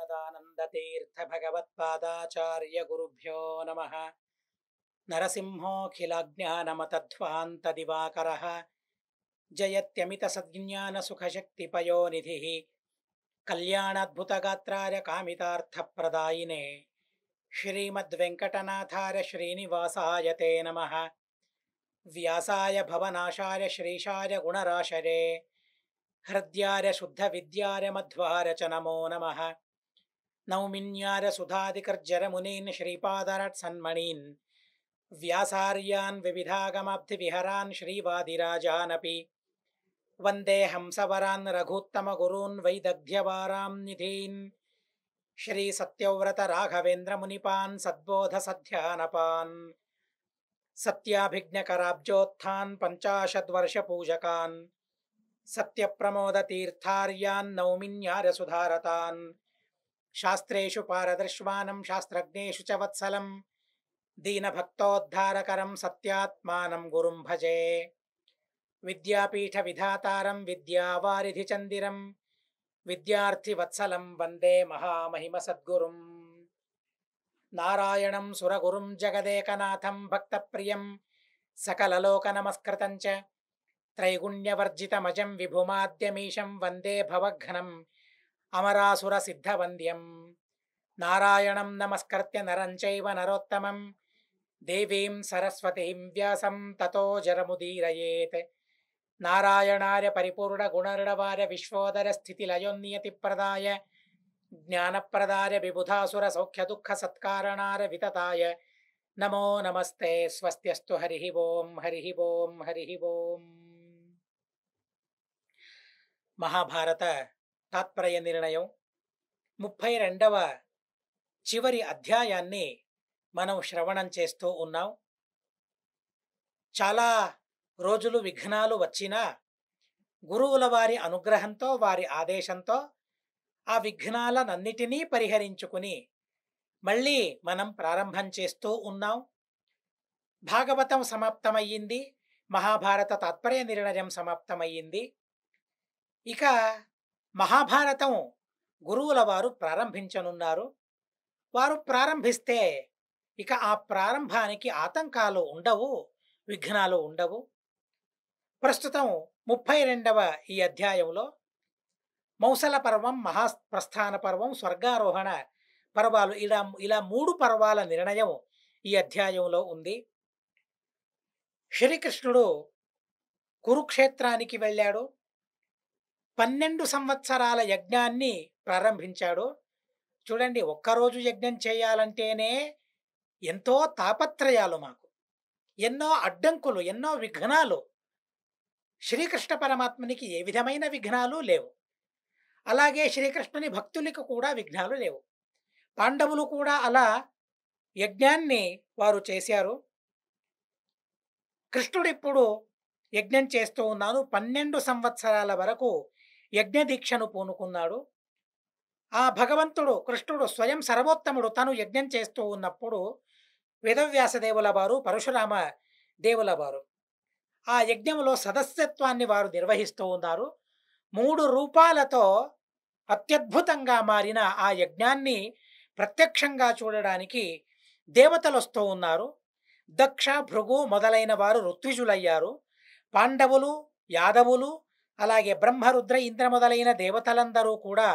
श्रीमदानन्दतीर्थ भगवत्पादाचार्य गुरुभ्यो नमः। नरसिंहोऽखिलज्ञानमतध्वान्तदिवाकरः जयत्यमितसज्ञानसुखशक्तिपयोनिधिः कल्याणाद्भुतगात्राय कामितार्थप्रदायिने श्रीमद्वेङ्कटनाथाय श्रीनिवासाय ते नमः। व्यासाय भवनाशाय श्रीशाय गुणराशरे हृद्याय शुद्धविद्याय मध्वाय च नमो नमः। नौमिन्याय सुधादिकर्जरमुनीन् श्रीपादरत्सन्मणीन् व्यासार्यान् विविधागमाब्धिविहरान् श्रीवादिराजानपि वन्दे हंसवरान् रघूत्तमगुरून् वैदग्ध्यवारां निधीन् श्रीसत्यव्रतराघवेन्द्रमुनिपान् सद्बोधसध्यानपान् सत्याभिज्ञकराब्जोत्थान् पञ्चाशद्वर्षपूजकान् सत्यप्रमोदतीर्थार्यान् नौमिन्यार्यसुधारतान् शास्त्रेषु पारदर्श्वानं शास्त्रज्ञेषु च वत्सलं दीनभक्तोद्धारकरं सत्यात्मानं गुरुं भजे। विद्यापीठविधातारं विद्यावारिधिचन्दिरं विद्यार्थिवत्सलं वन्दे महामहिमसद्गुरुं नारायणं सुरगुरुं जगदेकनाथं भक्तप्रियं सकललोकनमस्कृतं च त्रैगुण्यवर्जितमजं विभुमाद्यमीशं वन्दे भवघ्नम् अमरासुरसिद्धवन्द्यं नारायणं नमस्कृत्य नरं चैव नरोत्तमं देवीं सरस्वतीं व्यासं ततो जरमुदीरयेत्। नारायणाय परिपूर्णगुणर्णवाय विश्वोदरस्थितिलयोन्नियतिप्रदाय ज्ञानप्रदाय विबुधासुरसौख्यदुःखसत्कारणाय वितताय नमो नमस्ते। स्वस्त्यस्तु हरिः ओं हरिः ओं हरिः ओं। మహాభారత తాత్పర్య నిర్ణయం 32వ చివరి అధ్యాయాన్ని మనం శ్రవణం చేస్తూ ఉన్నాం. చాలా రోజులు విఘ్నాలు వచ్చినా గురువుల వారి అనుగ్రహంతో వారి ఆదేశంతో ఆ విఘ్నాలనన్నిటినీ పరిహరించుకుని మళ్ళీ మనం ప్రారంభం చేస్తూ ఉన్నాం. భాగవతం సమాప్తమయ్యింది, మహాభారత తాత్పర్య నిర్ణయం సమాప్తమయ్యింది. ఇక మహాభారతం గురువుల వారు ప్రారంభించనున్నారు. వారు ప్రారంభిస్తే ఇక ఆ ప్రారంభానికి ఆటంకాలు ఉండవు, విఘ్నాలు ఉండవు. ప్రస్తుతం 32వ ఈ అధ్యాయంలో మౌసల పర్వం, మహాప్రస్థాన పర్వం, స్వర్గారోహణ పర్వాలు ఇలా 3 పర్వాల నిర్ణయం ఈ అధ్యాయంలో ఉంది. శ్రీకృష్ణుడు కురుక్షేత్రానికి వెళ్ళాడు, 12 సంవత్సరాల యజ్ఞాన్ని ప్రారంభించాడు. చూడండి, ఒక్కరోజు యజ్ఞం చేయాలంటేనే ఎంతో తాపత్రయాలు, మాకు ఎన్నో అడ్డంకులు, ఎన్నో విఘ్నాలు. శ్రీకృష్ణ పరమాత్మనికి ఏ విధమైన విఘ్నాలు లేవు. అలాగే శ్రీకృష్ణుని భక్తులకు కూడా విఘ్నాలు లేవు. పాండవులు కూడా అలా యజ్ఞాన్ని వారు చేశారు. కృష్ణుడు ఇప్పుడు యజ్ఞం చేస్తూ ఉన్నాను. 12 సంవత్సరాల వరకు యజ్ఞ దీక్షను పూనుకున్నాడు. ఆ భగవంతుడు కృష్ణుడు స్వయం సర్వోత్తముడు తను యజ్ఞం చేస్తూ ఉన్నప్పుడు వేదవ్యాస దేవుల వారు, పరశురామ దేవుల వారు ఆ యజ్ఞంలో సదస్యత్వాన్ని వారు నిర్వహిస్తూ ఉన్నారు. 3 రూపాలతో అత్యద్భుతంగా మారిన ఆ యజ్ఞాన్ని ప్రత్యక్షంగా చూడడానికి దేవతలు వస్తూ ఉన్నారు. దక్ష, భృగు మొదలైన వారు ఋత్విజులయ్యారు. పాండవులు, యాదవులు, అలాగే బ్రహ్మరుద్ర, ఇంద్ర మొదలైన దేవతలందరూ కూడా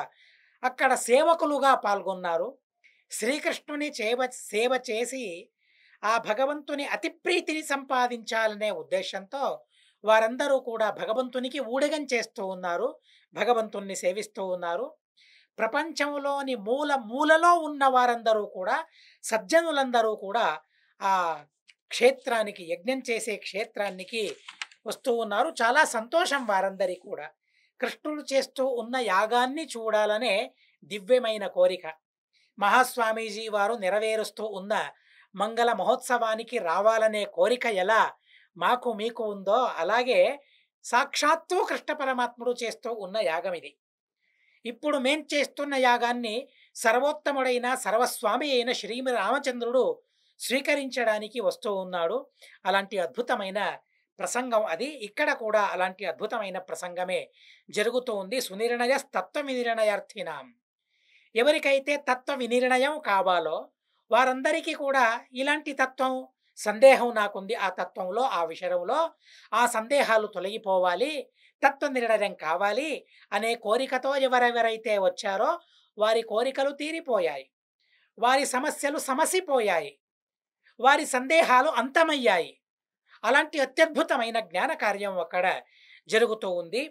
అక్కడ సేవకులుగా పాల్గొన్నారు. శ్రీకృష్ణుని సేవ చేసి ఆ భగవంతుని అతి ప్రీతిని సంపాదించాలనే ఉద్దేశంతో వారందరూ కూడా భగవంతునికి ఊడిగం చేస్తూ ఉన్నారు, భగవంతుణ్ణి సేవిస్తూ ఉన్నారు. ప్రపంచంలోని మూలలో ఉన్న వారందరూ కూడా, సజ్జనులందరూ కూడా ఆ క్షేత్రానికి, యజ్ఞం చేసే క్షేత్రానికి వస్తూ ఉన్నారు. చాలా సంతోషం వారందరికీ కూడా. కృష్ణుడు చేస్తూ ఉన్న యాగాన్ని చూడాలనే దివ్యమైన కోరిక. మహాస్వామీజీ వారు నెరవేరుస్తూ ఉన్న మంగళ మహోత్సవానికి రావాలనే కోరిక ఎలా మాకు మీకు ఉందో, అలాగే సాక్షాత్తు కృష్ణ పరమాత్ముడు చేస్తూ ఉన్న యాగం ఇది. ఇప్పుడు మేం చేస్తున్న యాగాన్ని సర్వోత్తముడైన సర్వస్వామి అయిన శ్రీరామచంద్రుడు స్వీకరించడానికి వస్తూ ఉన్నాడు. అలాంటి అద్భుతమైన ప్రసంగం అది. ఇక్కడ కూడా అలాంటి అద్భుతమైన ప్రసంగమే జరుగుతూ ఉంది. సునిర్ణయ తత్వ నిర్ణయార్థినాం. ఎవరికైతే తత్వ వినిర్ణయం కావాలో వారందరికీ కూడా ఇలాంటి తత్వం సందేహం నాకుంది ఆ తత్వంలో, ఆ విషయంలో, ఆ సందేహాలు తొలగిపోవాలి, తత్వ నిర్ణయం కావాలి అనే కోరికతో ఎవరెవరైతే వచ్చారో వారి కోరికలు తీరిపోయాయి. వారి సమస్యలు సమసిపోయాయి. వారి సందేహాలు అంతమయ్యాయి. అలాంటి అత్యద్భుతమైన జ్ఞాన కార్యం అక్కడ జరుగుతూ ఉంది.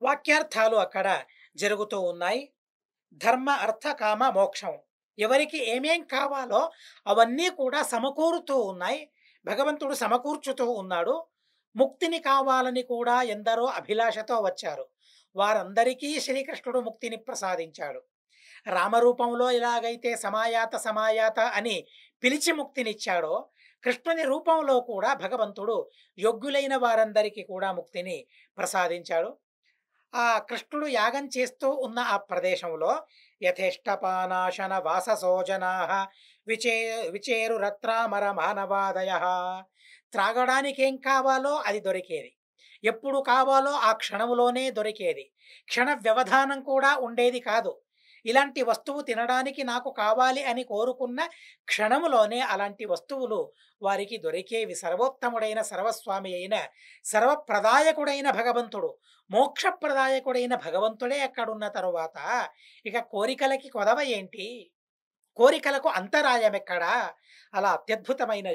వాక్యార్థాలు అక్కడ జరుగుతూ ఉన్నాయి. ధర్మ, అర్థ, కామ, మోక్షం ఎవరికి ఏమేం కావాలో అవన్నీ కూడా సమకూరుతూ ఉన్నాయి. భగవంతుడు సమకూర్చుతూ ఉన్నాడు. ముక్తిని కావాలని కూడా ఎందరో అభిలాషతో వచ్చారు. వారందరికీ శ్రీకృష్ణుడు ముక్తిని ప్రసాదించాడు. రామరూపంలో ఎలాగైతే సమాయాత సమాయాత అని పిలిచి ముక్తినిచ్చాడో, కృష్ణుని రూపంలో కూడా భగవంతుడు యోగ్యులైన వారందరికీ కూడా ముక్తిని ప్రసాదించాడు. ఆ కృష్ణుడు యాగం చేస్తూ ఉన్న ఆ ప్రదేశంలో యథేష్టపానాశన వాససోజనా విచే విచేరు రత్రామర మానవాదయ, త్రాగడానికి ఏం కావాలో అది దొరికేది, ఎప్పుడు కావాలో ఆ క్షణంలోనే దొరికేది, క్షణ వ్యవధానం కూడా ఉండేది కాదు. ఇలాంటి వస్తువు తినడానికి నాకు కావాలి అని కోరుకున్న క్షణములోనే అలాంటి వస్తువులు వారికి దొరికేవి. సర్వోత్తముడైన సర్వస్వామి అయిన సర్వప్రదాయకుడైన భగవంతుడు, మోక్షప్రదాయకుడైన భగవంతుడే అక్కడున్న తరువాత ఇక కోరికలకి కొదవ ఏంటి? కోరికలకు అంతరాయం ఎక్కడా? అలా అత్యద్భుతమైన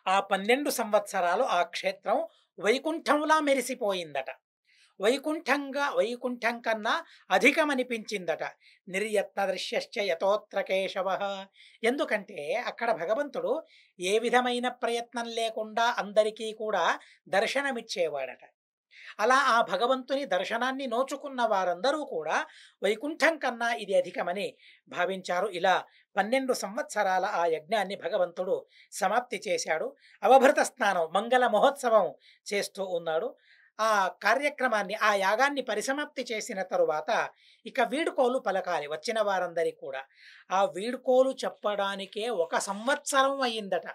ఆ 12 సంవత్సరాలు ఆ క్షేత్రం వైకుంఠంలా మెరిసిపోయిందట. వైకుంఠం కన్నా అధికమనిపించిందట. నిర్యత్న దృశ్యశ్చ యతోత్ర కేశవ. ఎందుకంటే అక్కడ భగవంతుడు ఏ విధమైన ప్రయత్నం లేకుండా అందరికీ కూడా దర్శనమిచ్చేవాడట. అలా ఆ భగవంతుని దర్శనాన్ని నోచుకున్న వారందరూ కూడా వైకుంఠం కన్నా ఇది అధికమని భావించారు. ఇలా 12 సంవత్సరాల ఆ యజ్ఞాన్ని భగవంతుడు సమాప్తి చేశాడు. అవభృత స్నానం, మంగళ మహోత్సవం చేస్తూ ఉన్నాడు. ఆ కార్యక్రమాన్ని, ఆ యాగాన్ని పరిసమాప్తి చేసిన తరువాత ఇక వీడుకోలు పలకాలి వచ్చిన వారందరికీ కూడా. ఆ వీడుకోలు చెప్పడానికే 1 సంవత్సరం అయ్యిందట.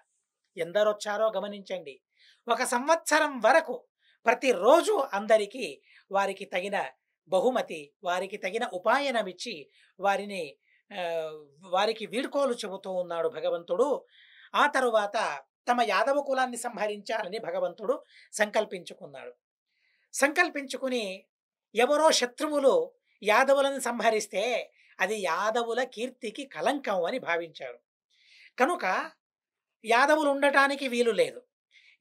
ఎందరొచ్చారో గమనించండి. 1 సంవత్సరం వరకు ప్రతిరోజు అందరికీ వారికి తగిన బహుమతి, వారికి తగిన ఉపాయనమిచ్చి వారిని వారికి వీడ్కోలు చెబుతూ ఉన్నాడు భగవంతుడు. ఆ తరువాత తమ యాదవ కులాన్ని సంహరించాలని భగవంతుడు సంకల్పించుకున్నాడు. సంకల్పించుకుని ఎవరో శత్రువులు యాదవులను సంహరిస్తే అది యాదవుల కీర్తికి కలంకం అని భావించాడు. కనుక యాదవులు ఉండటానికి వీలు లేదు.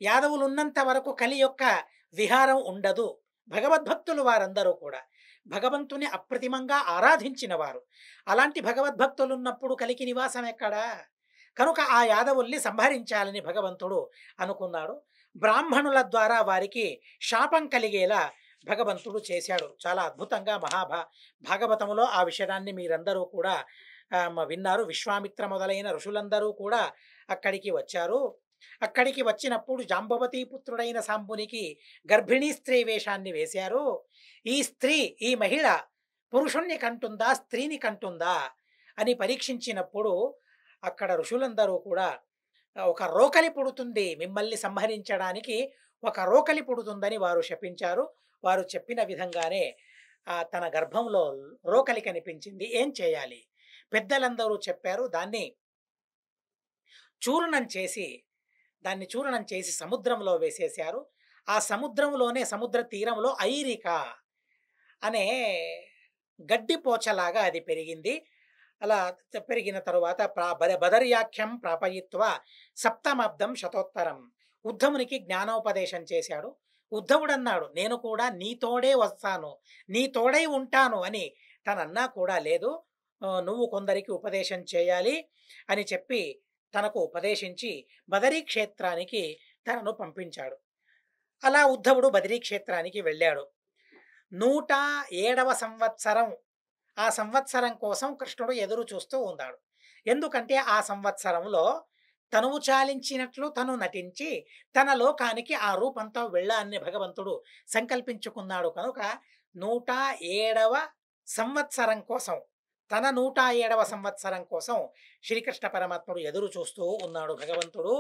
యాదవులు ఉన్నంత వరకు కలి యొక్క విహారం ఉండదు. భగవద్భక్తులు వారందరూ కూడా భగవంతుని అప్రతిమంగా ఆరాధించిన వారు. అలాంటి భగవద్భక్తులు ఉన్నప్పుడు కలికి నివాసం ఎక్కడా? కనుక ఆ యాదవుల్ని సంహరించాలని భగవంతుడు అనుకున్నాడు. బ్రాహ్మణుల ద్వారా వారికి శాపం కలిగేలా భగవంతుడు చేశాడు. చాలా అద్భుతంగా భాగవతములో ఆ విషయాన్ని మీరందరూ కూడా విన్నారు. విశ్వామిత్ర మొదలైన ఋషులందరూ కూడా అక్కడికి వచ్చారు. అక్కడికి వచ్చినప్పుడు జాంబవతి పుత్రుడైన సాంబునికి గర్భిణీ స్త్రీ వేషాన్ని వేశారు. ఈ స్త్రీ, ఈ మహిళ పురుషుణ్ణి కంటుందా, స్త్రీని కంటుందా అని పరీక్షించినప్పుడు అక్కడ ఋషులందరూ కూడా ఒక రోకలి పుడుతుంది, మిమ్మల్ని సంహరించడానికి ఒక రోకలి పుడుతుందని వారు శపించారు. వారు చెప్పిన విధంగానే తన గర్భంలో రోకలి కనిపించింది. ఏం చేయాలి? పెద్దలందరూ చెప్పారు. దాన్ని చూర్ణం చేసి సముద్రంలో వేసేశారు. ఆ సముద్రంలోనే, సముద్ర తీరంలో ఐరిక అనే గడ్డిపోచలాగా అది పెరిగింది. అలా పెరిగిన తరువాత బదర్యాఖ్యం ప్రాపయిత్వ సప్తమాబ్దం శతోత్తరం ఉద్ధవునికి జ్ఞానోపదేశం చేశాడు. ఉద్ధవుడు అన్నాడు, నేను కూడా నీతోడే వస్తాను, నీ తోడై ఉంటాను అని. తనన్నా కూడా లేదు, నువ్వు కొందరికి ఉపదేశం చేయాలి అని చెప్పి తనకు ఉపదేశించి బదరీ క్షేత్రానికి తనను పంపించాడు. అలా ఉద్ధవుడు బదరీ క్షేత్రానికి వెళ్ళాడు. 107వ సంవత్సరం, ఆ సంవత్సరం కోసం కృష్ణుడు ఎదురు చూస్తూ ఉన్నాడు. ఎందుకంటే ఆ సంవత్సరంలో తనువు చాలించినట్లు తను నటించి తన లోకానికి ఆ రూపంతో వెళ్ళాలని భగవంతుడు సంకల్పించుకున్నాడు. కనుక 107వ సంవత్సరం కోసం, తన 107వ సంవత్సరం కోసం శ్రీకృష్ణ పరమాత్ముడు ఎదురు చూస్తూ ఉన్నాడు భగవంతుడు.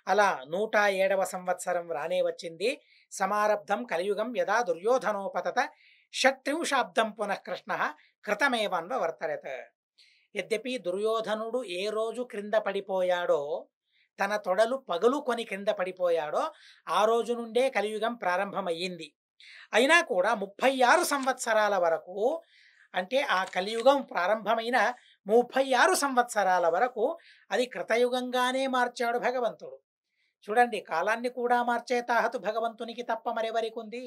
అలా 107వ సంవత్సరం రానే వచ్చింది. సమారబ్ధం కలియుగం యదా దుర్యోధనోపతత షట్త్రింశాబ్దం పునః కృష్ణ కృతమేవన్వ వర్తరత. యద్యపి దుర్యోధనుడు ఏ రోజు క్రింద పడిపోయాడో, తన తొడలు పగులుకొని క్రింద పడిపోయాడో, ఆ రోజు నుండే కలియుగం ప్రారంభమయ్యింది. అయినా కూడా 36 సంవత్సరాల వరకు, అంటే ఆ కలియుగం ప్రారంభమైన 36 సంవత్సరాల వరకు అది కృతయుగంగానే మార్చాడు భగవంతుడు. చూడండి, కాలాన్ని కూడా మార్చే తాహతు భగవంతునికి తప్ప మరెవరికి ఉంది?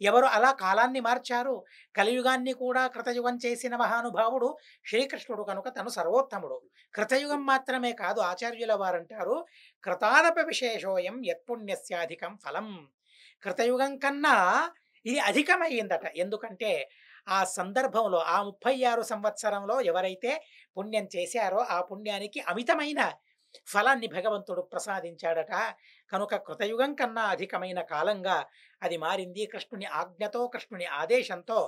ఎవరు అలా కాలాన్ని మార్చారు? కలియుగాన్ని కూడా కృతయుగం చేసిన మహానుభావుడు శ్రీకృష్ణుడు కనుక తను సర్వోత్తముడు. కృతయుగం మాత్రమే కాదు, ఆచార్యుల వారంటారు, కృతాదప విశేషోయం యత్పుణ్యస్యాధికం ఫలం. కృతయుగం కన్నా ఇది అధికమయ్యిందట. ఎందుకంటే ఆ సందర్భంలో, ఆ 36 సంవత్సరంలో ఎవరైతే పుణ్యం చేశారో ఆ పుణ్యానికి అమితమైన ఫలాన్ని భగవంతుడు ప్రసాదించాడట. కనుక కృతయుగం కన్నా అధికమైన కాలంగా అది మారింది. కృష్ణుని ఆజ్ఞతో, కృష్ణుని ఆదేశంతో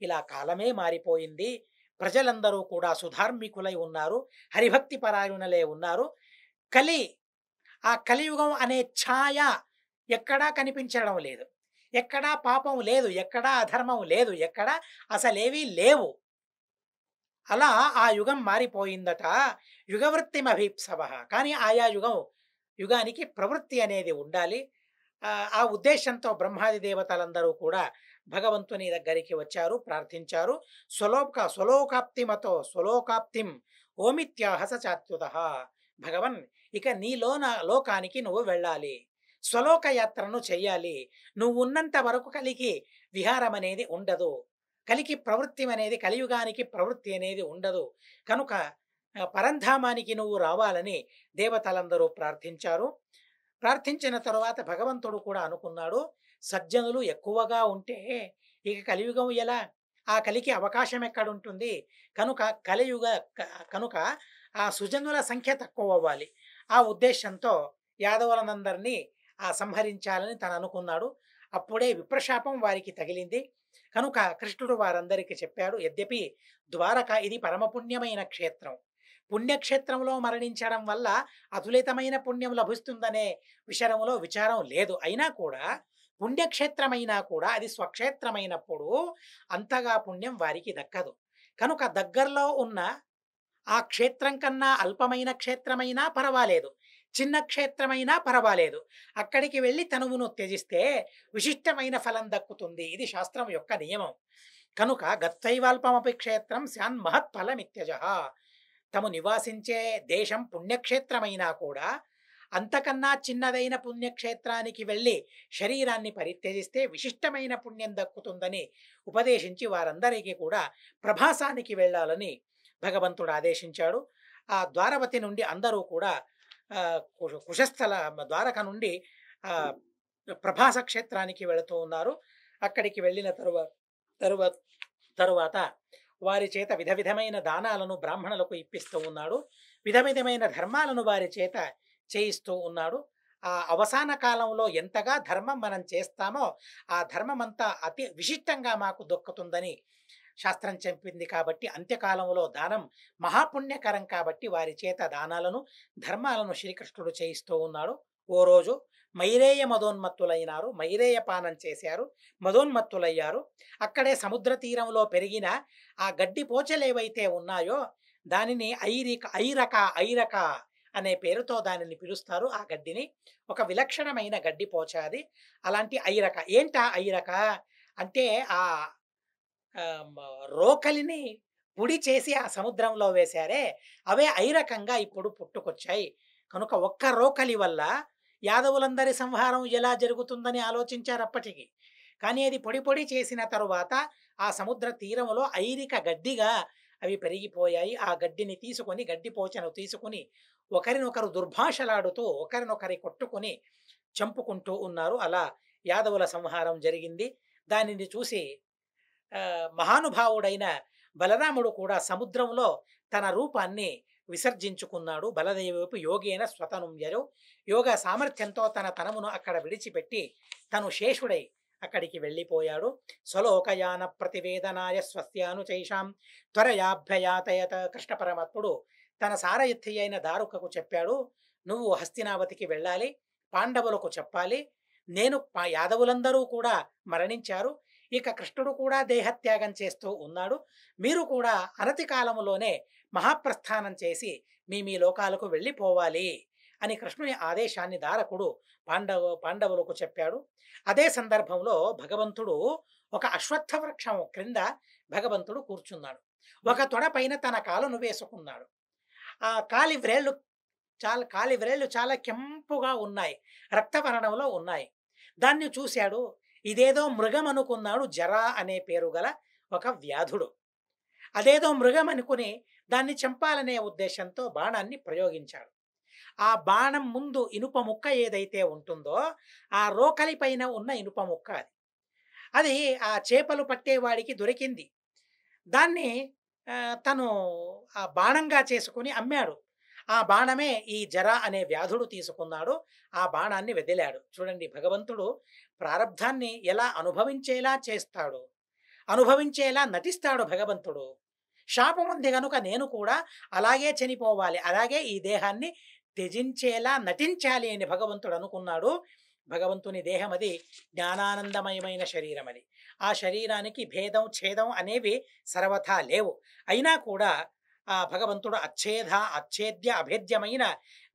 ఇలా కాలమే మారిపోయింది. ప్రజలందరూ కూడా సుధార్మికులై ఉన్నారు, హరిభక్తి పరాయణులే ఉన్నారు. ఆ కలియుగం అనే ఛాయ ఎక్కడా కనిపించడం లేదు. ఎక్కడా పాపం లేదు, ఎక్కడా అధర్మం లేదు, ఎక్కడా అసలేవీ లేవు. అలా ఆ యుగం మారిపోయిందట. యుగవృత్తిమభీప్సవ. కానీ ఆయా యుగానికి ప్రవృత్తి అనేది ఉండాలి. ఆ ఉద్దేశంతో బ్రహ్మాది దేవతలందరూ కూడా భగవంతుని దగ్గరికి వచ్చారు, ప్రార్థించారు. స్వలోకాప్తిం ఓమిత్యాహస చాత్యుత. భగవన్, ఇక నీలోన లోకానికి నువ్వు వెళ్ళాలి, స్వలోక యాత్రను చెయ్యాలి. నువ్వు ఉన్నంత వరకు కలికి విహారం అనేది ఉండదు, కలికి ప్రవృత్తి అనేది, కలియుగానికి ప్రవృత్తి అనేది ఉండదు. కనుక పరంధామానికి నువ్వు రావాలని దేవతలందరూ ప్రార్థించారు. ప్రార్థించిన తరువాత భగవంతుడు కూడా అనుకున్నాడు, సజ్జనులు ఎక్కువగా ఉంటే ఇక కలియుగం ఎలా? ఆ కలికి అవకాశం ఎక్కడుంటుంది? కనుక ఆ సుజనుల సంఖ్య తక్కువ అవ్వాలి. ఆ ఉద్దేశంతో యాదవులనందరినీ సంహరించాలని తను అనుకున్నాడు. అప్పుడే విప్రశాపం వారికి తగిలింది. కనుక కృష్ణుడు వారందరికీ చెప్పాడు, యద్యపి ద్వారక ఇది పరమపుణ్యమైన క్షేత్రం, పుణ్యక్షేత్రంలో మరణించడం వల్ల అతులితమైన పుణ్యం లభిస్తుందనే విచారం లేదు. అయినా కూడా పుణ్యక్షేత్రమైనా కూడా అది స్వక్షేత్రమైనప్పుడు అంతగా పుణ్యం వారికి దక్కదు. కనుక దగ్గరలో ఉన్న ఆ క్షేత్రం కన్నా అల్పమైన క్షేత్రమైనా పర్వాలేదు, చిన్న క్షేత్రమైనా పర్వాలేదు, అక్కడికి వెళ్ళి తనువును త్యజిస్తే విశిష్టమైన ఫలం దక్కుతుంది. ఇది శాస్త్రం యొక్క నియమం. కనుక గత్వైవాల్పమపి క్షేత్రం స్యాన్ మహత్ఫలమిత్యజ. తము నివాసించే దేశం పుణ్యక్షేత్రమైనా కూడా అంతకన్నా చిన్నదైన పుణ్యక్షేత్రానికి వెళ్ళి శరీరాన్ని పరిత్యజిస్తే విశిష్టమైన పుణ్యం దక్కుతుందని ఉపదేశించి వారందరికీ కూడా ప్రభాసానికి వెళ్ళాలని భగవంతుడు ఆదేశించాడు. ఆ ద్వారవతి నుండి అందరూ కూడా కుశస్థల ద్వారక నుండి ప్రభాస క్షేత్రానికి వెళుతూ ఉన్నారు. అక్కడికి వెళ్ళిన తరువాత వారి చేత విధమైన దానాలను బ్రాహ్మణులకు ఇప్పిస్తూ ఉన్నాడు. విధమైన ధర్మాలను వారి చేత చేయిస్తూ ఉన్నాడు. ఆ అవసాన కాలంలో ఎంతగా ధర్మం మనం చేస్తామో ఆ ధర్మం అంతా అతి విశిష్టంగా మాకు దొక్కుతుందని శాస్త్రం చెప్పింది. కాబట్టి అంత్యకాలంలో దానం మహాపుణ్యకరం కాబట్టి వారి చేత దానాలను, ధర్మాలను శ్రీకృష్ణుడు చేయిస్తూ ఉన్నాడు. ఓ రోజు మైరేయ మదోన్మత్తులైనారు, మైరేయ పానం చేశారు, మదోన్మత్తులయ్యారు. అక్కడే సముద్ర తీరంలో పెరిగిన ఆ గడ్డి పోచలేవైతే ఉన్నాయో దానిని ఐరక అనే పేరుతో దానిని పిలుస్తారు. ఆ గడ్డిని ఒక విలక్షణమైన గడ్డి పోచ అది. అలాంటి ఐరక. ఏంటా ఐరక అంటే ఆ రోకలిని పుడి చేసి ఆ సముద్రంలో వేశారే అవే ఐరకంగా ఇప్పుడు పుట్టుకొచ్చాయి. కనుక ఒక్క రోకలి వల్ల యాదవులందరి సంహారం ఎలా జరుగుతుందని ఆలోచించారు అప్పటికి. కానీ అది పొడి చేసిన తరువాత ఆ సముద్ర తీరంలో ఐరిక గడ్డిగా అవి పెరిగిపోయాయి. ఆ గడ్డిని తీసుకొని, గడ్డి పోచను తీసుకుని ఒకరినొకరు దుర్భాషలాడుతూ ఒకరినొకరి కొట్టుకొని చంపుకుంటూ ఉన్నారు. అలా యాదవుల సంహారం జరిగింది. దానిని చూసి మహానుభావుడైన బలరాముడు కూడా సముద్రంలో తన రూపాన్ని విసర్జించుకున్నాడు. బలదేవుపు యోగేన స్వతనుంజరు, యోగ సామర్థ్యంతో తన తనమును అక్కడ విడిచిపెట్టి తను శేషుడై అక్కడికి వెళ్ళిపోయాడు. స్వలోకయాన ప్రతివేదనాయ స్వస్యాను చైషాం త్వరయాభ్యయాతయత. కృష్ణ పరమాత్ముడు తన సారథి అయిన దారుకకు చెప్పాడు, నువ్వు హస్తినావతికి వెళ్ళాలి, పాండవులకు చెప్పాలి, యాదవులందరూ కూడా మరణించారు, ఇక కృష్ణుడు కూడా దేహత్యాగం చేస్తూ ఉన్నాడు. మీరు కూడా అనతి కాలములోనే మహాప్రస్థానం చేసి మీ లోకాలకు వెళ్ళిపోవాలి అని కృష్ణుని ఆదేశాన్ని దారకుడు పాండవులకు చెప్పాడు. అదే సందర్భంలో భగవంతుడు ఒక అశ్వత్థ వృక్షం క్రింద భగవంతుడు కూర్చున్నాడు. ఒక తొడ పైన తన కాలును వేసుకున్నాడు. ఆ కాలి వ్రేళ్ళు చాలా కెంపుగా ఉన్నాయి, రక్తవర్ణంలో ఉన్నాయి. దాన్ని చూశాడు. ఇదేదో మృగం అనుకున్నాడు. జర అనే పేరు గల ఒక వ్యాధుడు. అదేదో మృగం అనుకుని దాన్ని చంపాలనే ఉద్దేశంతో బాణాన్ని ప్రయోగించాడు. ఆ బాణం ముందు ఇనుప ముక్క ఏదైతే ఉంటుందో ఆ రోకలి పైన ఉన్న ఇనుప ముక్క అది. అది ఆ చేపలు పట్టేవాడికి దొరికింది. దాన్ని తను ఆ బాణంగా చేసుకుని అమ్మాడు. ఆ బాణమే ఈ జర అనే వ్యాధుడు తీసుకున్నాడు. ఆ బాణాన్ని వదిలాడు. చూడండి, భగవంతుడు ప్రారబ్ధాన్ని ఎలా అనుభవించేలా చేస్తాడు, అనుభవించేలా నటిస్తాడు భగవంతుడు. శాపం ఉంది గనుక నేను కూడా అలాగే చనిపోవాలి, అలాగే ఈ దేహాన్ని త్యజించేలా నటించాలి అని భగవంతుడు అనుకున్నాడు. భగవంతుని దేహం అది జ్ఞానానందమయమైన శరీరం అది. ఆ శరీరానికి భేదం ఛేదం అనేవి సర్వథా లేవు. అయినా కూడా ఆ భగవంతుడు అచ్ఛేద్య అభేద్యమైన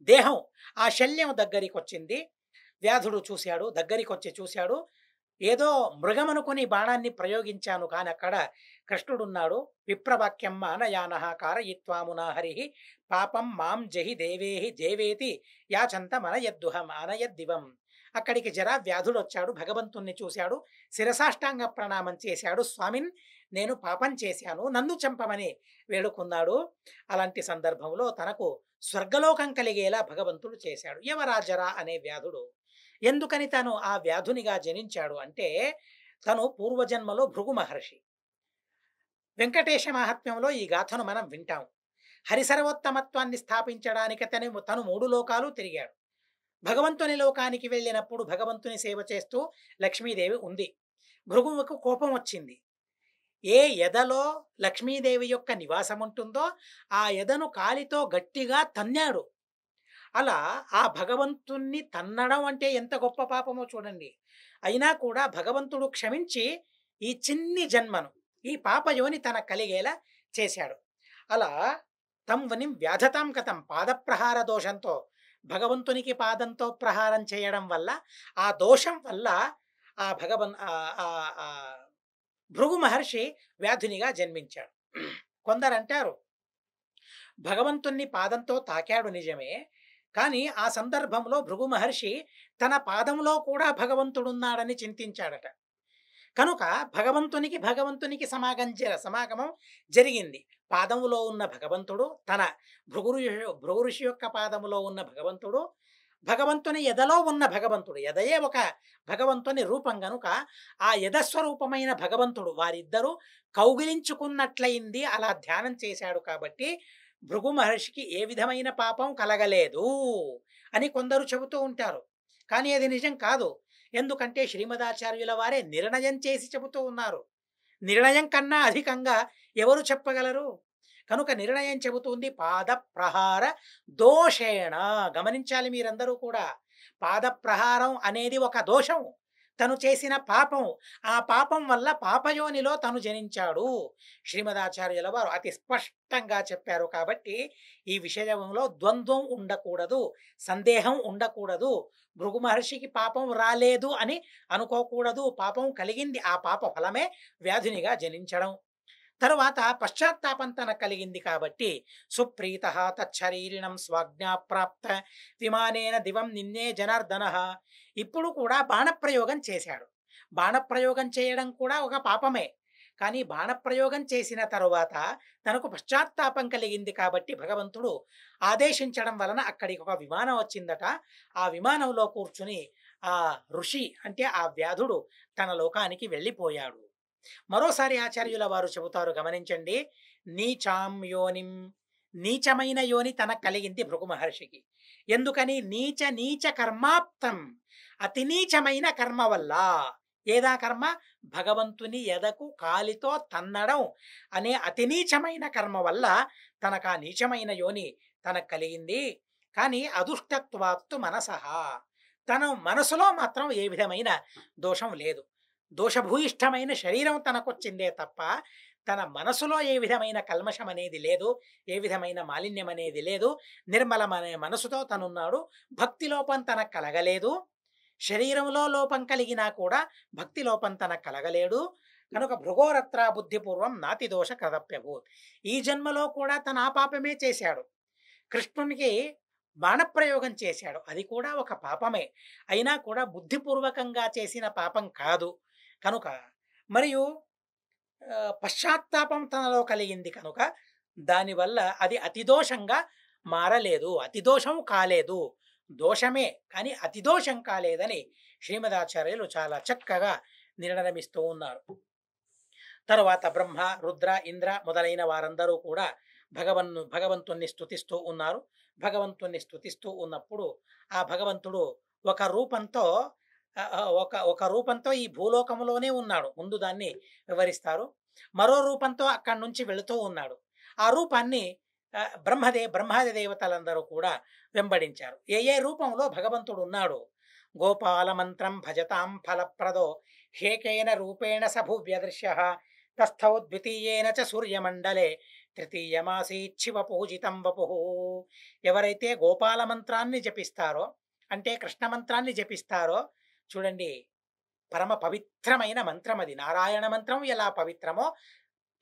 దేహం ఆ శల్యం దగ్గరికి వచ్చింది. వ్యాధుడు చూశాడు, దగ్గరికి వచ్చి చూశాడు. ఏదో మృగమనుకుని బాణాన్ని ప్రయోగించాను, కానీ అక్కడ కృష్ణుడున్నాడు. విప్రవాక్యం మానయానః కారయిత్వామునా హరి పాపం మాం జహి దేవేహి దేవేతి యాచంత మనయద్దుహం ఆనయద్దివం. అక్కడికి జరా వ్యాధుడు వచ్చాడు, భగవంతుణ్ణి చూశాడు, శిరసాష్టాంగ ప్రణామం చేశాడు. స్వామిన్, నేను పాపం చేశాను, నన్ను చంపమని వేడుకున్నాడు. అలాంటి సందర్భంలో తనకు స్వర్గలోకం కలిగేలా భగవంతుడు చేశాడు. ఎవరా జరా అనే వ్యాధుడు? ఎందుకని తను ఆ వ్యాధునిగా జనించాడు అంటే, తను పూర్వజన్మలో భృగు మహర్షి. వెంకటేశ మహాత్మ్యంలో ఈ గాథను మనం వింటాం. హరిసర్వోత్తమత్వాన్ని స్థాపించడానికి తను 3 లోకాలు తిరిగాడు. భగవంతుని లోకానికి వెళ్ళినప్పుడు భగవంతుని సేవ చేస్తూ లక్ష్మీదేవి ఉంది. భృగువుకు కోపం వచ్చింది. ఏ ఎదలో లక్ష్మీదేవి యొక్క నివాసం ఉంటుందో ఆ ఎదను కాలితో గట్టిగా తన్నాడు. అలా ఆ భగవంతుణ్ణి తన్నడం అంటే ఎంత గొప్ప పాపమో చూడండి. అయినా కూడా భగవంతుడు క్షమించి ఈ చిన్ని జన్మను, ఈ పాపయోని తన కలిగేలా చేశాడు. అలా తం వనిం వ్యాధతాం కథం పాదప్రహార దోషంతో, భగవంతునికి పాదంతో ప్రహారం చేయడం వల్ల, ఆ దోషం వల్ల ఆ భృగు మహర్షి వ్యాధునిగా జన్మించాడు. కొందరంటారు భగవంతుణ్ణి పాదంతో తాకాడు నిజమే, కానీ ఆ సందర్భంలో భృగు మహర్షి తన పాదంలో కూడా భగవంతుడున్నాడని చింతించాడట. కనుక భగవంతునికి సమాగమం జరిగింది. పాదములో ఉన్న భగవంతుడు, తన భృగు ఋషి యొక్క పాదములో ఉన్న భగవంతుడు, భగవంతుని ఎదలో ఉన్న భగవంతుడు, ఎదయే ఒక భగవంతుని రూపం గనుక ఆ యథస్వరూపమైన భగవంతుడు వారిద్దరూ కౌగిలించుకున్నట్లయింది. అలా ధ్యానం చేశాడు కాబట్టి భృగు మహర్షికి ఏ విధమైన పాపం కలగలేదు అని కొందరు చెబుతూ ఉంటారు. కానీ అది నిజం కాదు. ఎందుకంటే శ్రీమదాచార్యుల వారే నిర్ణయం చేసి చెబుతూ ఉన్నారు. నిర్ణయం కన్నా అధికంగా ఎవరు చెప్పగలరు? కనుక నిర్ణయం చెబుతుంది పాద ప్రహార దోషేణ. గమనించాలి మీరందరూ కూడా. పాద ప్రహారం అనేది ఒక దోషం, తను చేసిన పాపం. ఆ పాపం వల్ల పాపయోనిలో తను జనించాడు. శ్రీమదాచార్యుల వారు అతి స్పష్టంగా చెప్పారు. కాబట్టి ఈ విషయంలో ద్వంద్వం ఉండకూడదు, సందేహం ఉండకూడదు. భృగు మహర్షికి పాపం రాలేదు అని అనుకోకూడదు. పాపం కలిగింది. ఆ పాప ఫలమే వ్యాధునిగా జనించడం. తరువాత పశ్చాత్తాపం తన కలిగింది కాబట్టి సుప్రీత తచ్చరీరిణం స్వాజ్ఞాప్రాప్త విమానేన దివం నిన్నే జనార్దన. ఇప్పుడు కూడా బాణప్రయోగం చేశాడు. బాణప్రయోగం చేయడం కూడా ఒక పాపమే. కానీ బాణప్రయోగం చేసిన తరువాత తనకు పశ్చాత్తాపం కలిగింది కాబట్టి భగవంతుడు ఆదేశించడం వలన అక్కడికి ఒక విమానం వచ్చిందట. ఆ విమానంలో కూర్చుని ఆ ఋషి అంటే ఆ వ్యాధుడు తన లోకానికి వెళ్ళిపోయాడు. మరోసారి ఆచార్యుల వారు చెబుతారు, గమనించండి. నీచాం యోనిం, నీచమైన యోని తనకు కలిగింది భృగు మహర్షికి. ఎందుకని? నీచ కర్మాప్తం, అతి నీచమైన కర్మ వల్ల. ఏదా కర్మ? భగవంతుని ఎదకు కాలితో తన్నడం అనే అతి నీచమైన కర్మ వల్ల తనకు ఆ నీచమైన యోని తనకు కలిగింది. కానీ అదుష్టత్వాత్తు మనసహ, తన మనసులో మాత్రం ఏ విధమైన దోషం లేదు. దోషభూయిష్టమైన శరీరం తనకొచ్చిందే తప్ప, తన మనసులో ఏ విధమైన కల్మషం అనేది లేదు. ఏ విధమైన మాలిన్యం అనేది లేదు. నిర్మలమనే మనసుతో తనున్నాడు. భక్తి లోపం తనకు కలగలేదు. శరీరంలో లోపం కలిగినా కూడా భక్తి లోపం తనకు కలగలేడు. కనుక భృగోరత్ర బుద్ధిపూర్వం నాతి దోష కదప్యభూత్. ఈ జన్మలో కూడా తన ఆ పాపమే చేశాడు. కృష్ణునికి బాణప్రయోగం చేశాడు. అది కూడా ఒక పాపమే. అయినా కూడా బుద్ధిపూర్వకంగా చేసిన పాపం కాదు. కనుక మరియు పశ్చాత్తాపం తనలో కలిగింది కనుక దానివల్ల అది అతిదోషంగా మారలేదు. అతిదోషం కాలేదు. దోషమే కానీ అతిదోషం కాలేదని శ్రీమదాచార్యులు చాలా చక్కగా నిర్ణయమిస్తూ ఉన్నారు. తరువాత బ్రహ్మ, రుద్ర, ఇంద్ర మొదలైన వారందరూ కూడా భగవంతుణ్ణి స్తుతిస్తూ ఉన్నారు. భగవంతుణ్ణి స్తుతిస్తూ ఉన్నప్పుడు ఆ భగవంతుడు ఒక రూపంతో ఒక రూపంతో ఈ భూలోకంలోనే ఉన్నాడు. ముందు దాన్ని వివరిస్తారు. మరో రూపంతో అక్కడి నుంచి వెళుతూ ఉన్నాడు. ఆ రూపాన్ని బ్రహ్మాది దేవతలందరూ కూడా వెంబడించారు. ఏ రూపంలో భగవంతుడు ఉన్నాడు. గోపాల మంత్రం భజతాం ఫలప్రదో హేకేన రూపేణ సభువ్యదృశ్య తస్థౌ ద్వితీయేన చ సూర్యమండలే తృతీయమాసీచ్చివ పూజితం వపు. ఎవరైతే గోపాల మంత్రాన్ని జపిస్తారో అంటే కృష్ణ మంత్రాన్ని జపిస్తారో చూడండి, పరమ పవిత్రమైన మంత్రం అది. నారాయణ మంత్రం ఎలా పవిత్రమో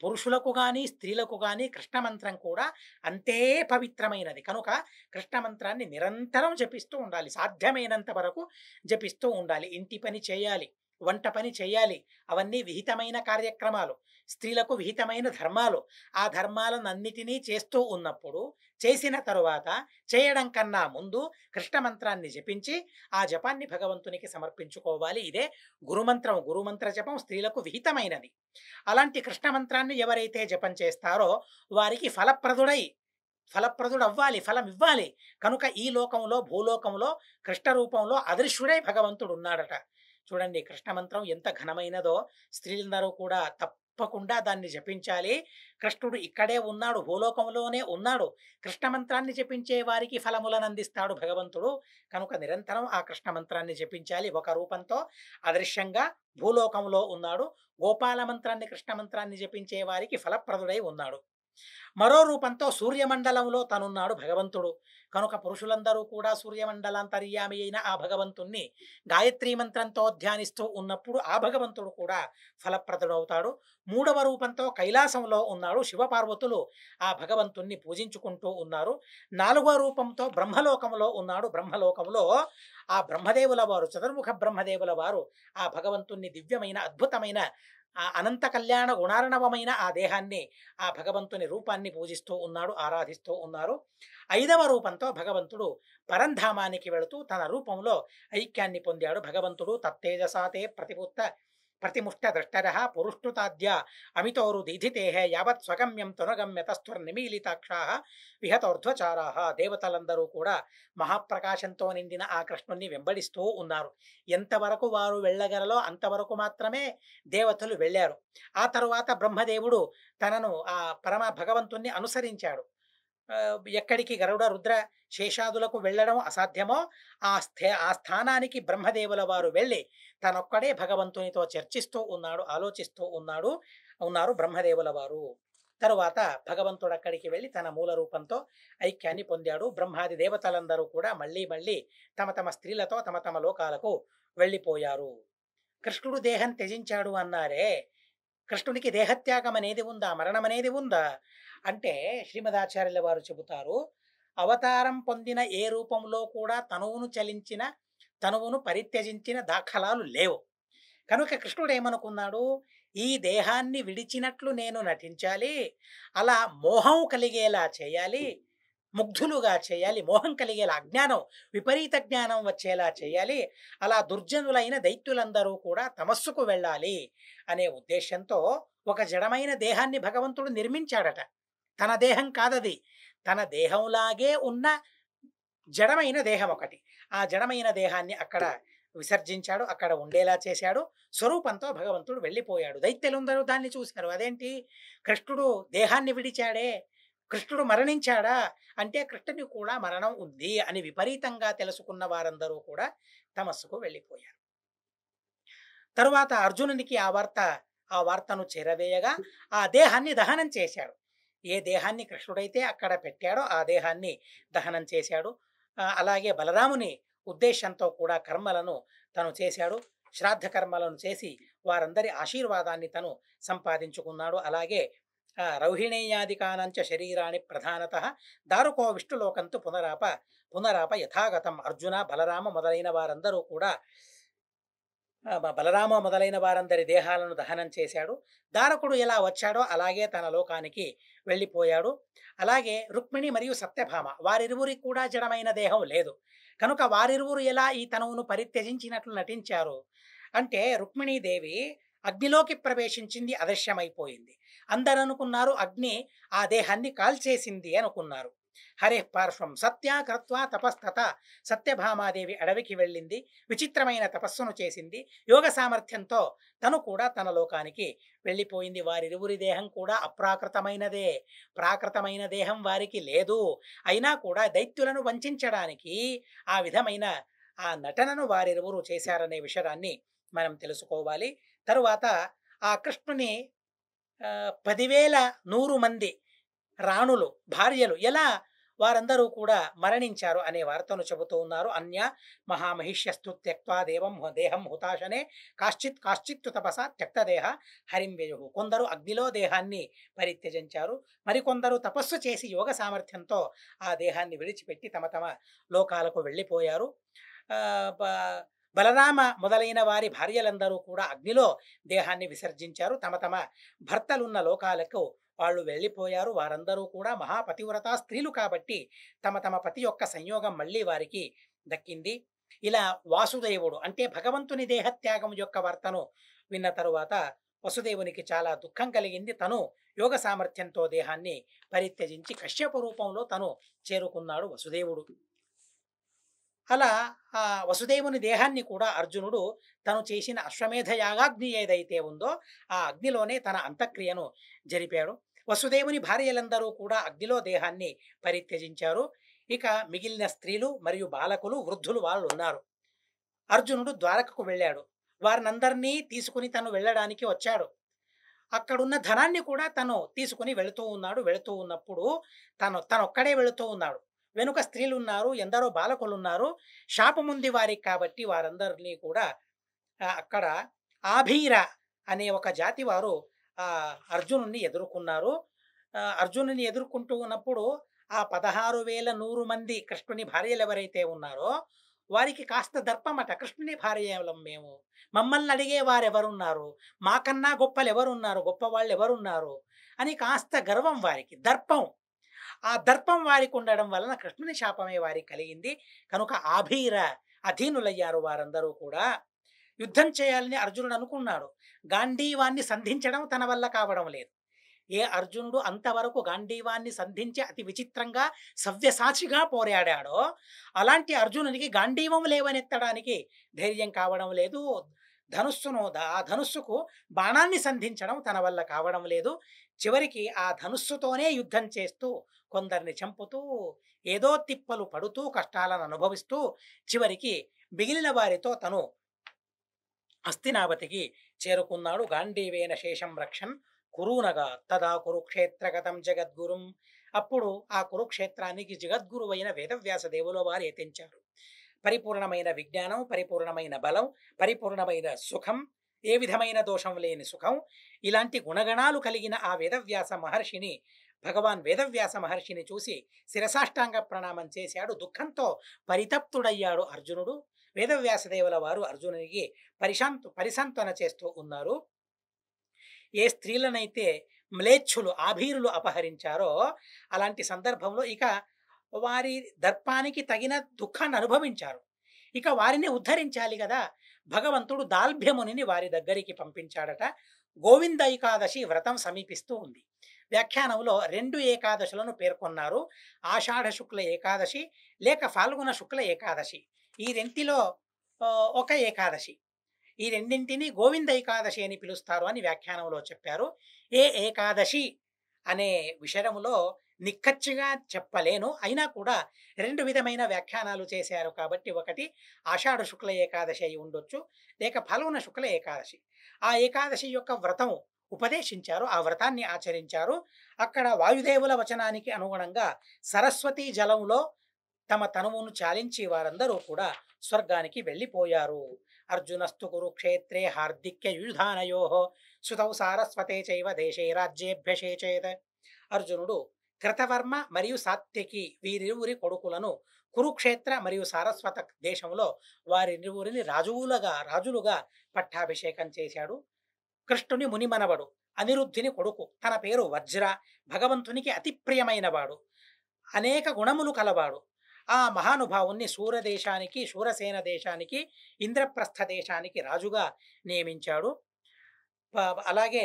పురుషులకు కానీ స్త్రీలకు కానీ కృష్ణ మంత్రం కూడా అంతే పవిత్రమైనది. కనుక కృష్ణ మంత్రాన్ని నిరంతరం జపిస్తూ ఉండాలి. సాధ్యమైనంత వరకు జపిస్తూ ఉండాలి. ఇంటి పని చేయాలి, వంట పని చేయాలి. అవన్నీ విహితమైన కార్యక్రమాలు, స్త్రీలకు విహితమైన ధర్మాలు. ఆ ధర్మాలన్నిటినీ చేస్తూ ఉన్నప్పుడు చేసిన తరువాత చేయడం కన్నా ముందు కృష్ణ మంత్రాన్ని జపించి ఆ జపాన్ని భగవంతునికి సమర్పించుకోవాలి. ఇదే గురుమంత్రం. గురుమంత్ర జపం స్త్రీలకు విహితమైనది. అలాంటి కృష్ణ మంత్రాన్ని ఎవరైతే జపం చేస్తారో వారికి ఫలప్రదుడు అవ్వాలి, ఫలం ఇవ్వాలి. కనుక ఈ లోకంలో భూలోకంలో కృష్ణ రూపంలో అదృశ్యుడై భగవంతుడు ఉన్నాడట. చూడండి కృష్ణ మంత్రం ఎంత ఘనమైనదో. స్త్రీలందరూ కూడా తప్పకుండా దాన్ని జపించాలి. కృష్ణుడు ఇక్కడే ఉన్నాడు, భూలోకంలోనే ఉన్నాడు. కృష్ణ మంత్రాన్ని జపించే వారికి ఫలములను అందిస్తాడు భగవంతుడు. కనుక నిరంతరం ఆ కృష్ణ మంత్రాన్ని జపించాలి. ఒక రూపంతో అదృశ్యంగా భూలోకంలో ఉన్నాడు. గోపాల మంత్రాన్ని కృష్ణ మంత్రాన్ని జపించే వారికి ఫలప్రదుడై ఉన్నాడు. మరో రూపంతో సూర్యమండలంలో తనున్నాడు భగవంతుడు. కనుక పురుషులందరూ కూడా సూర్యమండలాంతర్యామి అయిన ఆ భగవంతుణ్ణి గాయత్రీ మంత్రంతో ధ్యానిస్తూ ఉన్నప్పుడు ఆ భగవంతుడు కూడా ఫలప్రదుడవుతాడు. మూడవ రూపంతో కైలాసంలో ఉన్నాడు. శివపార్వతులు ఆ భగవంతుణ్ణి పూజించుకుంటూ ఉన్నారు. నాలుగవ రూపంతో బ్రహ్మలోకంలో ఉన్నాడు. బ్రహ్మలోకంలో ఆ బ్రహ్మదేవుల వారు, చతుర్ముఖ బ్రహ్మదేవుల వారు ఆ భగవంతుణ్ణి దివ్యమైన అద్భుతమైన ఆ అనంత కళ్యాణ గుణార్ణవమైన ఆ దేహాన్ని, ఆ భగవంతుని రూపాన్ని పూజిస్తూ ఉన్నాడు, ఆరాధిస్తూ ఉన్నారు. ఐదవ రూపంతో భగవంతుడు పరంధామానికి వెళుతూ తన రూపంలో ఐక్యాన్ని పొందాడు. భగవంతుడు తత్తేజసాతే ప్రతిముష్ట దృష్టర పురుష్టుతాద్య అమితోరు దీధితేహ యావత్ స్వగమ్యం తునగమ్య తస్థుర్నిమీలితాక్షా విహతోర్ధ్వచారా. దేవతలందరూ కూడా మహాప్రకాశంతో నిండిన ఆ కృష్ణుణ్ణి వెంబడిస్తూ ఉన్నారు. ఎంతవరకు వారు వెళ్ళగలలో అంతవరకు మాత్రమే దేవతలు వెళ్ళారు. ఆ తరువాత బ్రహ్మదేవుడు తనను ఆ పరమ భగవంతుణ్ణి అనుసరించాడు. ఎక్కడికి గరుడ రుద్ర శేషాదులకు వెళ్ళడం అసాధ్యమో ఆ స్థానానికి బ్రహ్మదేవుల వారు వెళ్ళి తనొక్కడే భగవంతునితో చర్చిస్తూ ఉన్నాడు, ఆలోచిస్తూ ఉన్నారు బ్రహ్మదేవుల వారు. తరువాత భగవంతుడు అక్కడికి వెళ్ళి తన మూల రూపంతో ఐక్యాన్ని పొందాడు. బ్రహ్మాది దేవతలందరూ కూడా మళ్ళీ మళ్ళీ తమ తమ స్త్రీలతో తమ తమ లోకాలకు వెళ్ళిపోయారు. కృష్ణుడు దేహం త్యజించాడు అన్నారే, కృష్ణుడికి దేహత్యాగం అనేది ఉందా, మరణం అనేది ఉందా అంటే శ్రీమదాచార్యుల వారు చెబుతారు, అవతారం పొందిన ఏ రూపంలో కూడా తనువును పరిత్యజించిన దాఖలాలు లేవు. కనుక కృష్ణుడు ఏమనుకున్నాడు, ఈ దేహాన్ని విడిచినట్లు నేను నటించాలి, అలా మోహం కలిగేలా చేయాలి, ముగ్ధులుగా చేయాలి, మోహం కలిగేలా, అజ్ఞానం విపరీత జ్ఞానం వచ్చేలా చేయాలి, అలా దుర్జనులైన దైత్యులందరూ కూడా తమస్సుకు వెళ్ళాలి అనే ఉద్దేశంతో ఒక జడమైన దేహాన్ని భగవంతుడు నిర్మించాడట. తన దేహం కాదది, తన దేహంలాగే ఉన్న జడమైన దేహం ఒకటి. ఆ జడమైన దేహాన్ని అక్కడ విసర్జించాడు, అక్కడ ఉండేలా చేశాడు. స్వరూపంతో భగవంతుడు వెళ్ళిపోయాడు. దైత్యులందరూ దాన్ని చూశారు. అదేంటి, కృష్ణుడు దేహాన్ని విడిచాడే, కృష్ణుడు మరణించాడా అంటే కృష్ణుని కూడా మరణం ఉంది అని విపరీతంగా తెలుసుకున్న వారందరూ కూడా తమస్సుకు వెళ్ళిపోయారు. తరువాత అర్జునునికి ఆ వార్తను చేరవేయగా ఆ దేహాన్ని దహనం చేశాడు. ఏ దేహాన్ని కృష్ణుడైతే అక్కడ పెట్టాడో ఆ దేహాన్ని దహనం చేశాడు. అలాగే బలరాముని ఉద్దేశంతో కూడా కర్మలను తను చేశాడు. శ్రాద్ధ కర్మలను చేసి వారందరి ఆశీర్వాదాన్ని తను సంపాదించుకున్నాడు. అలాగే రౌహిణేయాదికానంచ శరీరాన్ని ప్రధానతః దారుకో విష్ణులోకంతు పునరాప యథాగతం. అర్జున, బలరామ మొదలైన వారందరూ కూడా బలరామ మొదలైన వారందరి దేహాలను దహనం చేశాడు. దారకుడు ఎలా వచ్చాడో అలాగే తన లోకానికి వెళ్ళిపోయాడు. అలాగే రుక్మిణి మరియు సత్యభామ వారిరువురికి కూడా జడమైన దేహం లేదు కనుక వారిరువురు ఎలా ఈ తనువును పరిత్యజించినట్లు నటించారు అంటే, రుక్మిణీదేవి అగ్నిలోకి ప్రవేశించింది, అదృశ్యమైపోయింది. అందరూ అనుకున్నారు అగ్ని ఆ దేహాన్ని కాల్చేసింది అనుకున్నారు. హరే పార్శ్వం సత్యాకృత్వా తపస్తత. సత్యభామాదేవి అడవికి వెళ్ళింది, విచిత్రమైన తపస్సును చేసింది. యోగ సామర్థ్యంతో తను కూడా తన లోకానికి వెళ్ళిపోయింది. వారిరువురి దేహం కూడా అప్రాకృతమైనదే, ప్రాకృతమైన దేహం వారికి లేదు. అయినా కూడా దైత్యులను వంచడానికి ఆ విధమైన ఆ నటనను వారిరువురు చేశారనే విషయాన్ని మనం తెలుసుకోవాలి. తరువాత ఆ కృష్ణుని 10,100 మంది రాణులు, భార్యలు ఎలా వారందరూ కూడా మరణించారు అనే వార్తను చెబుతూ ఉన్నారు. అన్య మహామహిష్యస్తు త్యక్వా దేహం హుతాశనే కాశ్చిత్తు తపస త్యక్తదేహ హరిం వ్యయు. కొందరు అగ్నిలో దేహాన్ని పరిత్యజించారు, మరికొందరు తపస్సు చేసి యోగ సామర్థ్యంతో ఆ దేహాన్ని విడిచిపెట్టి తమ తమ లోకాలకు వెళ్ళిపోయారు. బలరామ మొదలైన వారి భార్యలందరూ కూడా అగ్నిలో దేహాన్ని విసర్జించారు. తమ తమ భర్తలున్న లోకాలకు వాళ్ళు వెళ్ళిపోయారు. వారందరూ కూడా మహాపతివ్రత స్త్రీలు కాబట్టి తమ తమ పతి యొక్క సంయోగం మళ్ళీ వారికి దక్కింది. ఇలా వాసుదేవుడు అంటే భగవంతుని దేహత్యాగం యొక్క వార్తను విన్న తరువాత వసుదేవునికి చాలా దుఃఖం కలిగింది. తను యోగ సామర్థ్యంతో దేహాన్ని పరిత్యజించి కశ్యప రూపంలో తను చేరుకున్నాడు వసుదేవుడు. అలా ఆ వసుదేవుని దేహాన్ని కూడా అర్జునుడు తను చేసిన అశ్వమేధ యాగాగ్ని ఏదైతే ఉందో ఆ అగ్నిలోనే తన అంత్యక్రియను జరిపాడు. వసుదేవుని భార్యలందరూ కూడా అగ్నిలో దేహాన్ని పరిత్యజించారు. ఇక మిగిలిన స్త్రీలు మరియు బాలకులు, వృద్ధులు వాళ్ళు ఉన్నారు. అర్జునుడు ద్వారకకు వెళ్ళాడు. వారినందరినీ తీసుకుని తను వెళ్ళడానికి వచ్చాడు. అక్కడున్న ధనాన్ని కూడా తను తీసుకుని వెళుతూ ఉన్నాడు. వెళుతూ ఉన్నప్పుడు తనొక్కడే వెళుతూ ఉన్నాడు. వెనుక స్త్రీలు ఉన్నారు, ఎందరో బాలకులు ఉన్నారు. శాపముంది వారికి కాబట్టి వారందరినీ కూడా అక్కడ ఆభీర అనే ఒక జాతి వారు అర్జునుడిని ఎదుర్కొన్నారు. అర్జునుడిని ఎదుర్కొంటూ ఉన్నప్పుడు ఆ 16,100 మంది కృష్ణుని భార్యలు ఎవరైతే ఉన్నారో వారికి కాస్త దర్పమట. కృష్ణుని భార్యలం మేము, మమ్మల్ని అడిగే వారు ఎవరున్నారు, మాకన్నా గొప్పలు ఎవరున్నారు, గొప్ప వాళ్ళు ఎవరున్నారు అని కాస్త గర్వం వారికి, దర్పం. ఆ దర్పం వారికి ఉండడం వలన కృష్ణుని శాపమే వారికి కలిగింది. కనుక ఆభీర అధీనులయ్యారు వారందరూ కూడా. యుద్ధం చేయాలని అర్జునుడు అనుకున్నాడు. గాంధీవాన్ని సంధించడం తన వల్ల కావడం లేదు. ఏ అర్జునుడు అంతవరకు గాంధీవాన్ని సంధించి అతి విచిత్రంగా సవ్యసాచిగా పోరాడాడో అలాంటి అర్జునునికి గాంధీవం లేవనెత్తడానికి ధైర్యం కావడం లేదు. ఆ ధనుస్సుకు బాణాన్ని సంధించడం తన వల్ల కావడం లేదు. చివరికి ఆ ధనుస్సుతోనే యుద్ధం చేస్తూ కొందరిని చంపుతూ ఏదో తిప్పలు పడుతూ కష్టాలను అనుభవిస్తూ చివరికి మిగిలిన వారితో తను హస్తినావతికి చేరుకున్నాడు. గాంధీవేన శేషం రక్షన్ కురునగా తదా కురుక్షేత్రగతం జగద్గురుం. అప్పుడు ఆ కురుక్షేత్రానికి జగద్గురువైన వేదవ్యాస దేవుల వారు ఎత్తించారు. పరిపూర్ణమైన విజ్ఞానం, పరిపూర్ణమైన బలం, పరిపూర్ణమైన సుఖం, ఏ విధమైన దోషం లేని సుఖం, ఇలాంటి గుణగణాలు కలిగిన ఆ భగవాన్ వేదవ్యాస మహర్షిని చూసి శిరసాష్టాంగ ప్రణామం చేశాడు. దుఃఖంతో పరితప్తుడయ్యాడు అర్జునుడు. వేదవ్యాసదేవుల వారు అర్జునునికి పరిసంత్వన చేస్తూ ఉన్నారు. ఏ స్త్రీలనైతే మ్లేచ్ఛులు, ఆభీరులు అపహరించారో అలాంటి సందర్భంలో ఇక వారి దర్పానికి తగిన దుఃఖాన్ని అనుభవించారు. ఇక వారిని ఉద్ధరించాలి కదా. భగవంతుడు దాల్భ్యమునిని వారి దగ్గరికి పంపించాడట. గోవింద ఏకాదశి వ్రతం సమీపిస్తూ ఉంది. వ్యాఖ్యానంలో 2 ఏకాదశులను పేర్కొన్నారు. ఆషాఢ శుక్ల ఏకాదశి లేక ఫాల్గుణ శుక్ల ఏకాదశి. ఈ రెంటిలో ఒక ఏకాదశి. ఈ రెండింటిని గోవింద ఏకాదశి అని పిలుస్తారు అని వ్యాఖ్యానంలో చెప్పారు. ఏ ఏకాదశి అనే విషయములో నిక్కచ్చిగా చెప్పలేను. అయినా కూడా 2 విధమైన వ్యాఖ్యానాలు చేశారు కాబట్టి, ఒకటి ఆషాఢ శుక్ల ఏకాదశి అయి ఉండొచ్చు. లేక ఫల్గుణ శుక్ల ఏకాదశి. ఆ ఏకాదశి యొక్క వ్రతం ఉపదేశించారు. ఆ వ్రతాన్ని ఆచరించారు. అక్కడ వాయుదేవుల వచనానికి అనుగుణంగా సరస్వతీ జలంలో తమ తనువును చాలించి వారందరూ కూడా స్వర్గానికి వెళ్ళిపోయారు. అర్జునస్తు కురుక్షేత్రే హార్దిక్య యుధానయో సుతౌ సారస్వతే చైవ దేశే రాజ్యేభ్యషేచేత్. అర్జునుడు కృతవర్మ మరియు సాత్యకి వీరిరువురి కొడుకులను కురుక్షేత్ర మరియు సారస్వత దేశంలో వారిరువురిని రాజులుగా పట్టాభిషేకం చేశాడు. కృష్ణుని మునిమనవడు, అనిరుద్ధుని కొడుకు, తన పేరు వజ్ర, భగవంతునికి అతి ప్రియమైనవాడు, అనేక గుణములు కలవాడు. ఆ మహానుభావుణ్ణి శూరదేశానికి, శూరసేన దేశానికి, ఇంద్రప్రస్థ దేశానికి రాజుగా నియమించాడు. అలాగే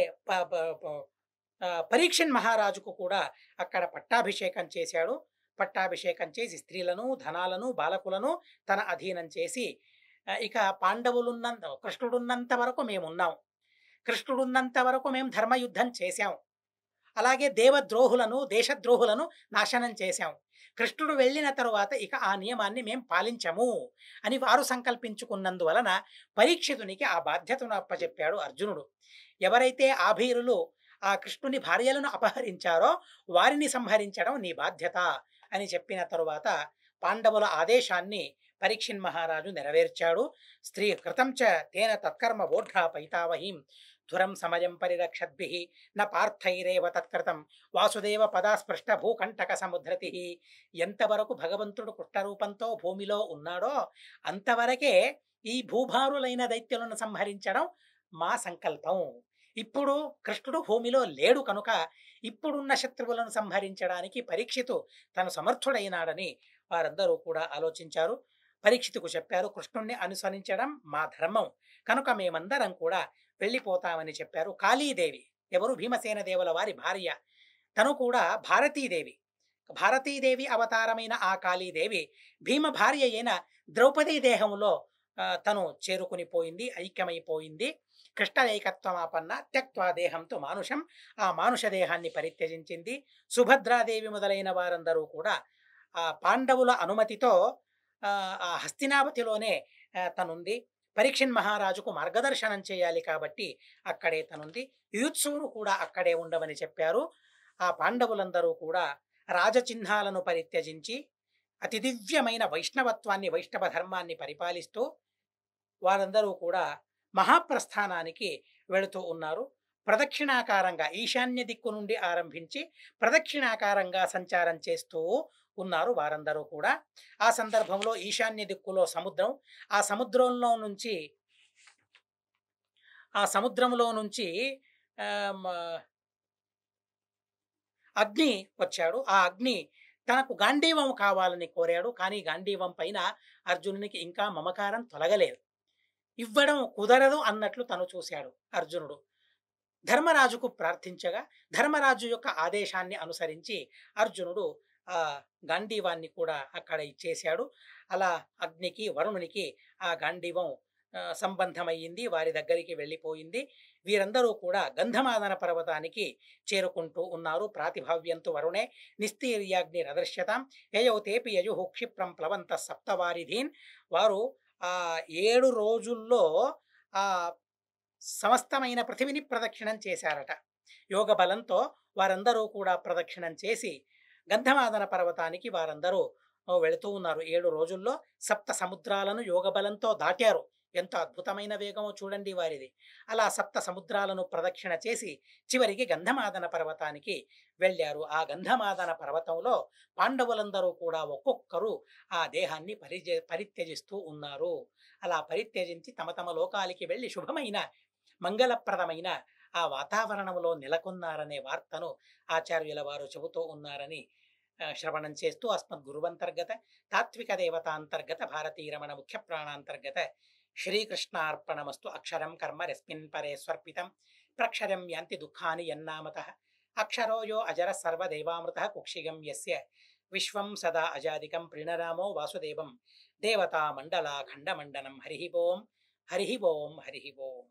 పరీక్షన్ మహారాజుకు కూడా అక్కడ పట్టాభిషేకం చేశాడు. పట్టాభిషేకం చేసి స్త్రీలను, ధనాలను, బాలకులను తన అధీనం చేసి, ఇక పాండవులున్నంత కృష్ణుడున్నంత వరకు మేమున్నాం, కృష్ణుడున్నంత వరకు మేము ధర్మయుద్ధం చేశాం, అలాగే దేవద్రోహులను, దేశద్రోహులను నాశనం చేశాం. కృష్ణుడు వెళ్ళిన తరువాత ఇక ఆ నియమాన్ని మేం పాలించము అని వారు సంకల్పించుకున్నందువలన పరీక్షితునికి ఆ బాధ్యతను అప్పచెప్పాడు అర్జునుడు. ఎవరైతే ఆభీరులు ఆ కృష్ణుని భార్యలను అపహరించారో వారిని సంహరించడం నీ బాధ్యత అని చెప్పిన తరువాత పాండవుల ఆదేశాన్ని పరీక్షిన్ మహారాజు నెరవేర్చాడు. స్త్రీ కృతం చ తేన తత్కర్మ వోఢ్రా పైతావహీం ధురం సమయం పరిరక్షద్భిః న పార్థైరేవ తత్కృతం వాసుదేవ పదాస్పృష్ట భూకంటక సముద్రతి. ఎంతవరకు భగవంతుడు కృష్ణరూపంతో భూమిలో ఉన్నాడో అంతవరకే ఈ భూభారులైన దైత్యులను సంహరించడం మా సంకల్పం. ఇప్పుడు కృష్ణుడు భూమిలో లేడు కనుక ఇప్పుడున్న శత్రువులను సంహరించడానికి పరీక్షితు తను సమర్థుడైనాడని వారందరూ కూడా ఆలోచించారు. పరీక్షితుకు చెప్పారు, కృష్ణుణ్ణి అనుసరించడం మా ధర్మం కనుక మేమందరం కూడా వెళ్ళిపోతామని చెప్పారు. కాళీదేవి, ఎవరు భీమసేన దేవుల వారి భార్య, తను కూడా భారతీదేవి. భారతీదేవి అవతారమైన ఆ కాళీదేవి భీమ భార్య అయిన ద్రౌపదీ దేహంలో తను చేరుకుని పోయింది, ఐక్యమైపోయింది. కృష్ణ ఏకత్వమాపన్న త్యక్వా దేహంతో మానుషం, ఆ మానుష దేహాన్ని పరిత్యజించింది. సుభద్రాదేవి మొదలైన వారందరూ కూడా ఆ పాండవుల అనుమతితో ఆ హస్తినావతిలోనే తనుంది. పరీక్షన్ మహారాజుకు మార్గదర్శనం చేయాలి కాబట్టి అక్కడే తనుంది. యుయుత్సువును కూడా అక్కడే ఉండవని చెప్పారు. ఆ పాండవులందరూ కూడా రాజచిహ్నాలను పరిత్యజించి అతి దివ్యమైన వైష్ణవత్వాన్ని, వైష్ణవ ధర్మాన్ని పరిపాలిస్తూ వారందరూ కూడా మహాప్రస్థానానికి వెళుతూ ఉన్నారు. ప్రదక్షిణాకారంగా ఈశాన్య దిక్కు నుండి ఆరంభించి ప్రదక్షిణాకారంగా సంచారం చేస్తూ ఉన్నారు వారందరూ కూడా. ఆ సందర్భంలో ఈశాన్య దిక్కులో సముద్రం, ఆ సముద్రంలో నుంచి అగ్ని వచ్చాడు. ఆ అగ్ని తనకు గాంధీవం కావాలని కోరాడు. కానీ గాంధీవం పైన అర్జునునికి ఇంకా మమకారం తొలగలేదు. ఇవ్వడం కుదరదు అన్నట్లు తను చూశాడు అర్జునుడు. ధర్మరాజుకు ప్రార్థించగా ధర్మరాజు యొక్క ఆదేశాన్ని అనుసరించి అర్జునుడు ఆ గాంధీవాన్ని కూడా అక్కడ ఇచ్చేశాడు. అలా అగ్నికి, వరుణునికి ఆ గాంధీవం సంబంధమయ్యింది, వారి దగ్గరికి వెళ్ళిపోయింది. వీరందరూ కూడా గంధమాదన పర్వతానికి చేరుకుంటూ ఉన్నారు. ప్రాతిభావ్యంతు వరుణే నిస్తీర్యాగ్ని రదృశ్యతాం యయౌ తేపి యజుః క్షిప్రం ప్లవంత సప్తవారిధీన్. వారు ఆ 7 రోజుల్లో ఆ సమస్తమైన పృథివిని ప్రదక్షిణం చేశారట. యోగ బలంతో వారందరూ కూడా ప్రదక్షిణం చేసి గంధమాదన పర్వతానికి వారందరూ వెళుతూ ఉన్నారు. 7 రోజుల్లో సప్త సముద్రాలను యోగ బలంతో దాటారు. ఎంత అద్భుతమైన వేగమో చూడండి వారిది. అలా సప్త సముద్రాలను ప్రదక్షిణ చేసి చివరికి గంధమాదన పర్వతానికి వెళ్ళారు. ఆ గంధమాదన పర్వతంలో పాండవులందరూ కూడా ఒక్కొక్కరు ఆ దేహాన్ని పరిత్యజిస్తూ ఉన్నారు. అలా పరిత్యజించి తమ తమ లోకాలకి వెళ్ళి శుభమైన, మంగళప్రదమైన ఆ వాతావరణంలో నెలకొన్నారనే వార్తను ఆచార్యుల వారు చెబుతూ ఉన్నారని శ్రవణం చేస్తూ అస్మద్ గురువంతర్గత తాత్విక దేవతాంతర్గత భారతీరమణ ముఖ్య ప్రాణాంతర్గత శ్రీకృష్ణార్పణమస్తు. అక్షరం కర్మ రస్మిన్ పరే స్వర్పితం ప్రక్షరం యాంతి దుఃఖాని యన్నామతః అక్షరో యో అజర సర్వదేవామృత కుక్షిగం యస్య విశ్వం సదా అజాదికం ప్రణరామో వాసుదేవం దేవతా మండలా ఖండమండనం. హరి ఓం, హరి ఓం, హరి ఓం.